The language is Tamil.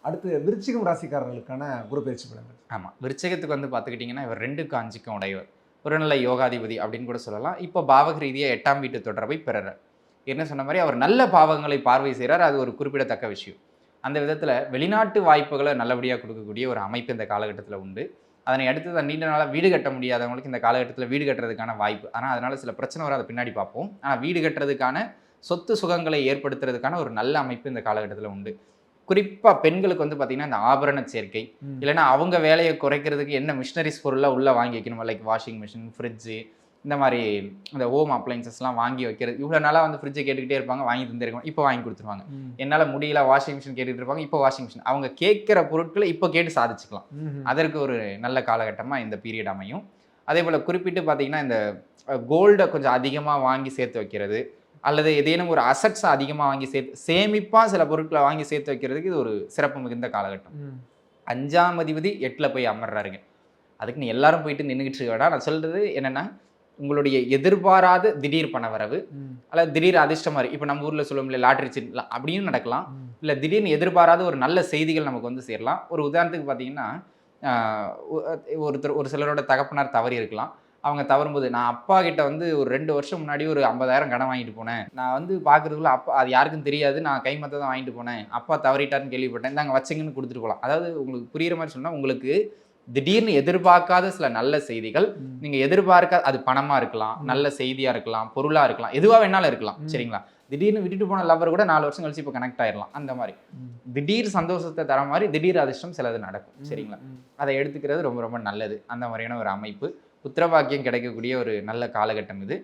அடுத்து விருச்சிகம் ராசிக்காரர்களுக்கான குரு பயிற்சி பலன்கள். ஆமாம், விருச்சிகத்துக்கு வந்து பார்த்துக்கிட்டிங்கன்னா இவர் 2க்கும் 5க்கும் உடையவர், ஒரு நல்ல யோகாதிபதி அப்படின்னு கூட சொல்லலாம். இப்போ பாவக ரீதியாக 8ஆம் வீட்டு தொடர்பை பெறுறார். என்ன சொன்ன மாதிரி அவர் நல்ல பாவங்களை பார்வை செய்கிறார், அது ஒரு குறிப்பிடத்தக்க விஷயம். அந்த விதத்தில் வெளிநாட்டு வாய்ப்புகளை நல்லபடியாக கொடுக்கக்கூடிய ஒரு அமைப்பு இந்த காலகட்டத்தில் உண்டு. அதனை அடுத்து நீண்ட நாளாக வீடு கட்ட முடியாதவங்களுக்கு இந்த காலகட்டத்தில் வீடு கட்டுறதுக்கான வாய்ப்பு. ஆனால் அதனால் சில பிரச்சனை வர அதை பின்னாடி பார்ப்போம். ஆனால் வீடு கட்டுறதுக்கான சொத்து சுகங்களை ஏற்படுத்துறதுக்கான ஒரு நல்ல அமைப்பு இந்த காலகட்டத்தில் உண்டு. குறிப்பாக பெண்களுக்கு வந்து பார்த்தீங்கன்னா இந்த ஆபரண சேர்க்கை, இல்லைன்னா அவங்க வேலையை குறைக்கிறதுக்கு என்ன மிஷினரிஸ் பொருளாக உள்ளே வாங்கி வைக்கணுமா, லைக் வாஷிங் மிஷின், ஃப்ரிட்ஜு, இந்த மாதிரி இந்த ஹோம் அப்ளைன்சஸ்லாம் வாங்கி வைக்கிறது. இவ்வளோ நாளாக வந்து ஃப்ரிட்ஜை கேட்டுக்கிட்டே இருப்பாங்க, வாங்கி தந்துருக்கோம், இப்போ வாங்கி கொடுத்துருவாங்க. என்னால் முடியல வாஷிங் மிஷின் கேட்டுட்டு இருப்பாங்க, இப்போ வாஷிங் மிஷின். அவங்க கேட்குற பொருட்களை இப்போ கேட்டு சாதிச்சுக்கலாம். அதற்கு ஒரு நல்ல காலகட்டமாக இந்த பீரியட் அமையும். அதே போல் குறிப்பிட்டு பார்த்தீங்கன்னா இந்த கோல்டை கொஞ்சம் அதிகமாக வாங்கி சேர்த்து வைக்கிறது, அல்லது ஏதேனும் ஒரு அசட்ஸை அதிகமாக வாங்கி சேமிப்பாக சில பொருட்களை வாங்கி சேர்த்து வைக்கிறதுக்கு இது ஒரு சிறப்பு மிகுந்த காலகட்டம். 5ஆம் அதிபதி 8ல் போய் அமர்றாருங்க. அதுக்கு நீ எல்லாரும் போயிட்டு நின்றுக்கிட்டு இருக்க வேண்டாம். நான் சொல்கிறது என்னென்னா, உங்களுடைய எதிர்பாராத திடீர் பணவரவு அல்லது திடீர் அதிர்ஷ்டம் மாதிரி, இப்போ நம்ம ஊரில் சொல்லுவோம் இல்லை லாட்ரி சீட் அப்படின்னு நடக்கலாம், இல்லை திடீர்னு எதிர்பாராத ஒரு நல்ல செய்திகள் நமக்கு வந்து சேரலாம். ஒரு உதாரணத்துக்கு பார்த்தீங்கன்னா, ஒரு சிலரோட தகப்பனார் தவறி இருக்கலாம். அவங்க தவறும்போது நான் அப்பா கிட்ட வந்து ஒரு 2 வருஷம் முன்னாடி ஒரு 50,000 கடன் வாங்கிட்டு போனேன், நான் வந்து பார்க்குறதுக்குள்ள அப்பா அது யாருக்கும் தெரியாது, நான் கைமத்தை தான் வாங்கிட்டு போனேன், அப்பா தவறிட்டாருன்னு கேள்விப்பட்டேன், இந்தாங்க வச்சிங்கன்னு கொடுத்துட்டு போகலாம். அதாவது உங்களுக்கு புரிகிற மாதிரி சொன்னால், உங்களுக்கு திடீர்னு எதிர்பார்க்காத சில நல்ல செய்திகள், நீங்கள் எதிர்பார்க்காத, அது பணமாக இருக்கலாம், நல்ல செய்தியாக இருக்கலாம், பொருளாக இருக்கலாம், எதுவாக வேணாலும் இருக்கலாம். சரிங்களா? திடீர்னு விட்டுட்டு போன லவர் கூட 4 வருஷம் கழிச்சு இப்போ கனெக்ட் ஆயிடலாம். அந்த மாதிரி திடீர் சந்தோஷத்தை தர மாதிரி திடீர் அதிர்ஷ்டம் சிலது நடக்கும். சரிங்களா? அதை எடுத்துக்கிறது ரொம்ப ரொம்ப நல்லது. அந்த மாதிரியான ஒரு அமைப்பு. புத்திரபாக்கியம் கிடைக்கக்கூடிய ஒரு நல்ல காலகட்டம் இது.